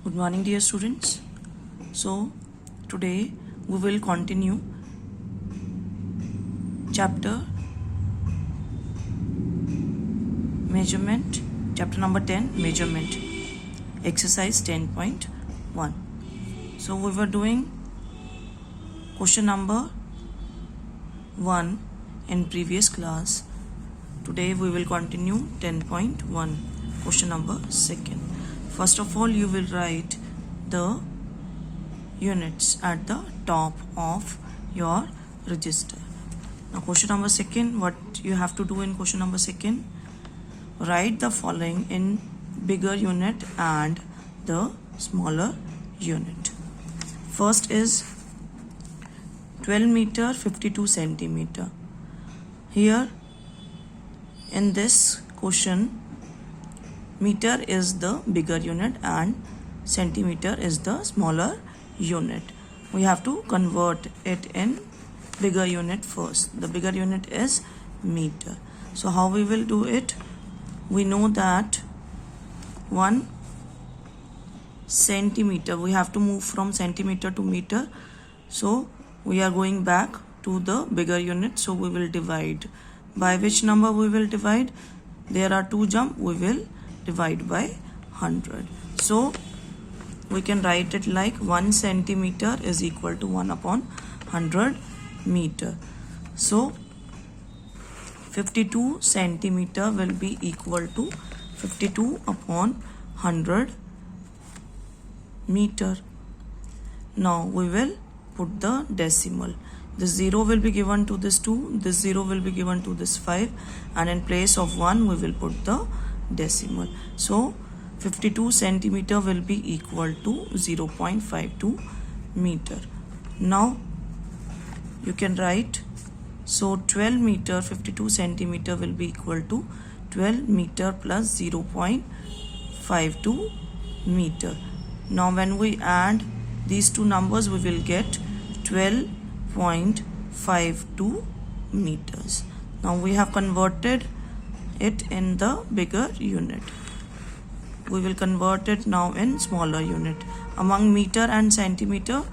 Good morning, dear students. So, today we will continue chapter measurement, chapter number 10, measurement, exercise 10.1. So, we were doing question number 1 in previous class. Today we will continue 10.1, question number 2. First of all, you will write the units at the top of your register. Now, question number 2, what you have to do in question number 2? Write the following in bigger unit and the smaller unit. First is 12 meter 52 centimeter. Here in this question, meter is the bigger unit and centimeter is the smaller unit. We have to convert it in bigger unit first. The bigger unit is meter. So how we will do it? We know that 1 centimeter, we have to move from centimeter to meter. So we are going back to the bigger unit. So we will divide. By which number we will divide? There are 2 jump. We will divide by 100. So we can write it like 1 centimeter is equal to 1 upon 100 meter. So 52 centimeter will be equal to 52 upon 100 meter. Now we will put the decimal. This 0 will be given to this 2, this 0 will be given to this 5, and in place of 1 we will put the decimal. So 52 centimeter will be equal to 0.52 meter. Now you can write, so 12 meter 52 centimeter will be equal to 12 meter plus 0.52 meter. Now when we add these two numbers, we will get 12.52 meters. Now we have converted it in the bigger unit. We will convert it now in smaller unit. Among meter and centimeter,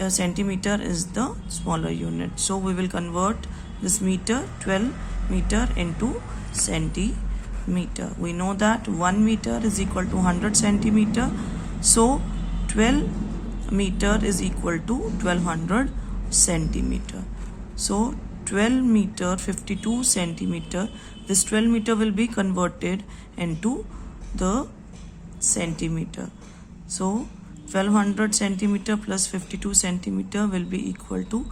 centimeter is the smaller unit. So we will convert this meter, 12 meter into centimeter. We know that 1 meter is equal to 100 centimeter. So 12 meter is equal to 1200 centimeter. So 12 meter 52 centimeter, this 12 meter will be converted into the centimeter. So 1200 centimeter plus 52 centimeter will be equal to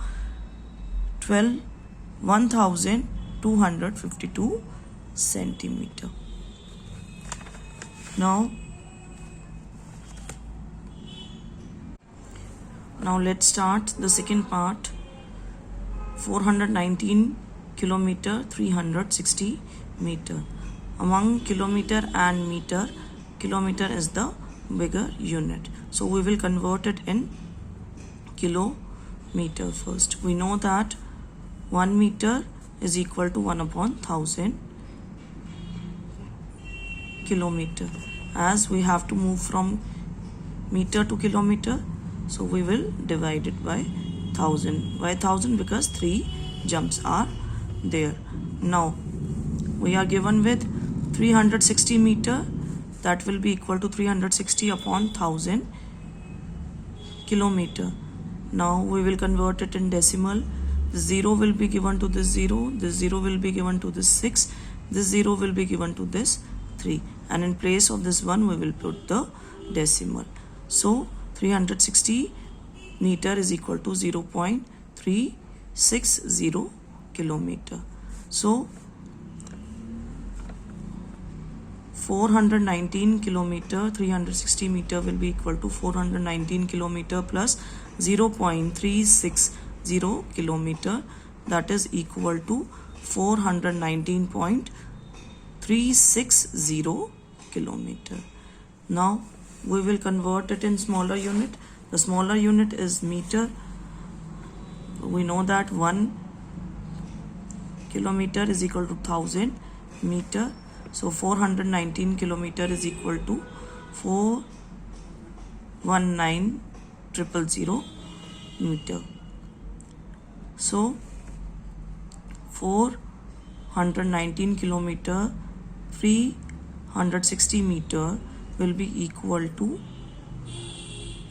1252 centimeter. Now let's start the second part. 419 kilometer 360 meter. Among kilometer and meter, kilometer is the bigger unit. So we will convert it in kilometer first. We know that 1 meter is equal to 1 upon 1000 kilometer. As we have to move from meter to kilometer, so we will divide it by 1000. Why 1000? Because 3 jumps are there. Now we are given with 360 meter, that will be equal to 360 upon 1000 kilometer. Now we will convert it in decimal. The 0 will be given to this 0, this 0 will be given to this 6, this 0 will be given to this 3, and in place of this 1 we will put the decimal. So 360 meter is equal to 0.360 kilometer. So 419 kilometer 360 meter will be equal to 419 kilometer plus 0.360 kilometer, that is equal to 419.360 kilometer. Now we will convert it in smaller unit. The smaller unit is meter. We know that 1 kilometer is equal to 1000 meter. So 419 kilometer is equal to 4 19,000 meter. So 419 kilometer 360 meter will be equal to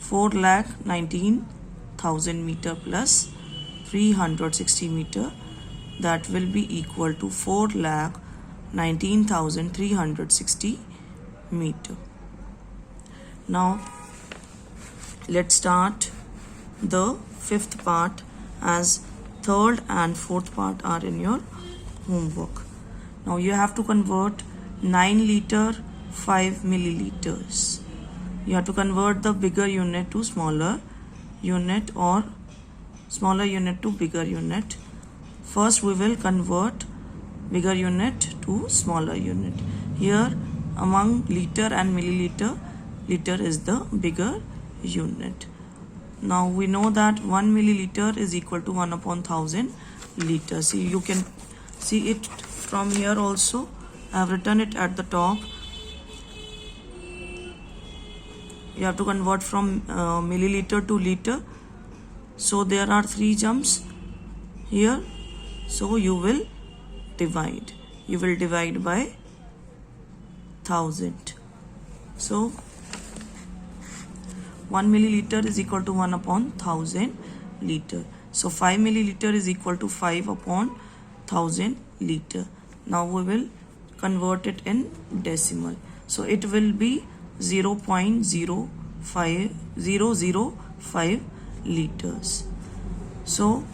4,19,000 meter plus 360 meter, that will be equal to 4,19,360 meter. Now let's start the fifth part, as third and fourth part are in your homework. Now you have to convert 9 liter 5 milliliters. You have to convert the bigger unit to smaller unit or smaller unit to bigger unit. First we will convert bigger unit to smaller unit. Here among liter and milliliter, liter is the bigger unit. Now we know that 1 milliliter is equal to 1 upon 1000 liters. See, you can see it from here also. I have written it at the top. You have to convert from milliliter to liter. So there are 3 jumps here. So you will divide. You will divide by 1000. So 1 milliliter is equal to 1 upon 1000 liter. So 5 milliliter is equal to 5 upon 1000 liter. Now we will convert it in decimal. So it will be 0.05005 liters. So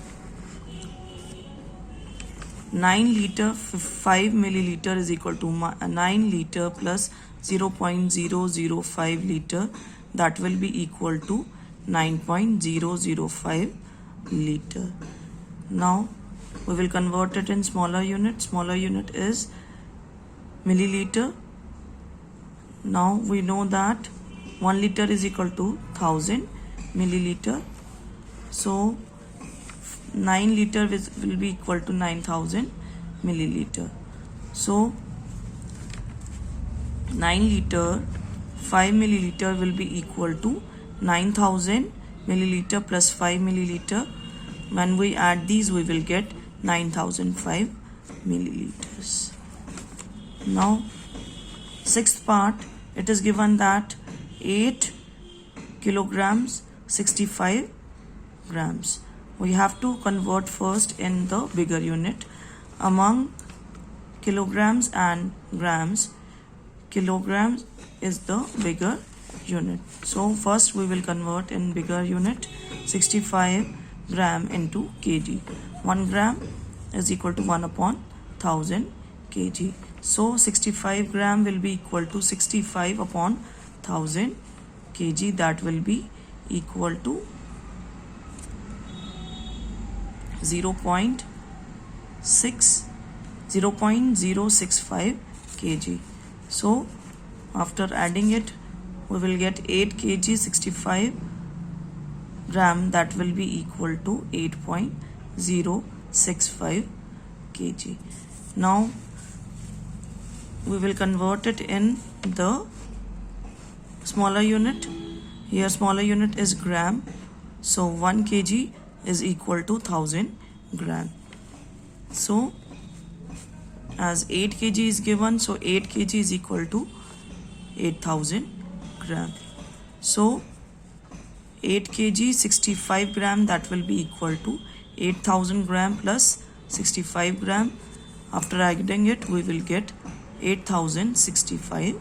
9 liter 5 milliliter is equal to 9 liter plus 0.005 liter, that will be equal to 9.005 liter. Now we will convert it in smaller unit. Smaller unit is milliliter. Now we know that 1 liter is equal to 1000 milliliter. So 9 liter will be equal to 9000 milliliter. So 9 liter 5 milliliter will be equal to 9000 milliliter plus 5 milliliter. When we add these, we will get 9005 milliliters. Now sixth part, it is given that 8 kilograms 65 grams. We have to convert first in the bigger unit. Among kilograms and grams, kilograms is the bigger unit. So first we will convert in bigger unit. 65 gram into kg. 1 gram is equal to 1 upon 1000 kg. So 65 gram will be equal to 65 upon 1000 kg. That will be equal to 0.065 kg. So after adding it, we will get 8 kg 65 gram, that will be equal to 8.065 kg. Now we will convert it in the smaller unit. Here smaller unit is gram. So 1 kg is equal to 1000 gram. So as 8 kg is given, so 8 kg is equal to 8000 gram. So 8 kg 65 gram, that will be equal to 8000 gram plus 65 gram. After adding it, we will get 8065